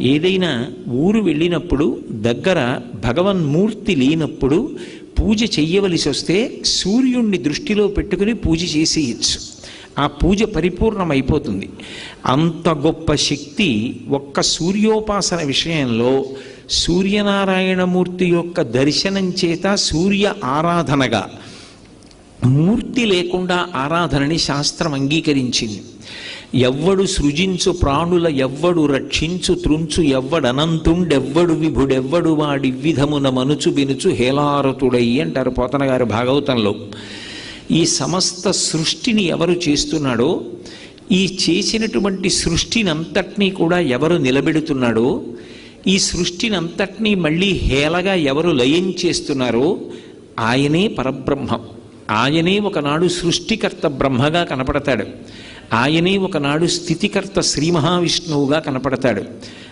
ఏదైనా ఊరు వెళ్ళినప్పుడు దగ్గర భగవన్మూర్తి లేనప్పుడు పూజ చెయ్యవలసి వస్తే సూర్యుణ్ణి దృష్టిలో పెట్టుకుని పూజ చేసేయచ్చు. ఆ పూజ పరిపూర్ణమైపోతుంది. అంత గొప్ప శక్తి ఒక్క సూర్యోపాసన విషయంలో సూర్యనారాయణమూర్తి యొక్క దర్శనం చేత సూర్య ఆరాధనగా, మూర్తి లేకుండా ఆరాధనని శాస్త్రం అంగీకరించింది. ఎవ్వడు సృజించు ప్రాణుల ఎవ్వడు రక్షించు త్రుంచు ఎవ్వడనంతుండెవ్వడు విభుడెవ్వడు వాడి విధమున మనుచు బినుచు హేలారతుడై అంటారు పోతన గారు భాగవతంలో. ఈ సమస్త సృష్టిని ఎవరు చేస్తున్నాడో, ఈ చేసినటువంటి సృష్టినంతటినీ కూడా ఎవరు నిలబెడుతున్నాడో, ఈ సృష్టినంతటినీ మళ్ళీ హేళగా ఎవరు లయం చేస్తున్నారో ఆయనే పరబ్రహ్మం. ఆయనే ఒకనాడు సృష్టికర్త బ్రహ్మగా కనపడతాడు. ఆయనే ఒకనాడు స్థితికర్త శ్రీ మహావిష్ణువుగా కనపడతాడు.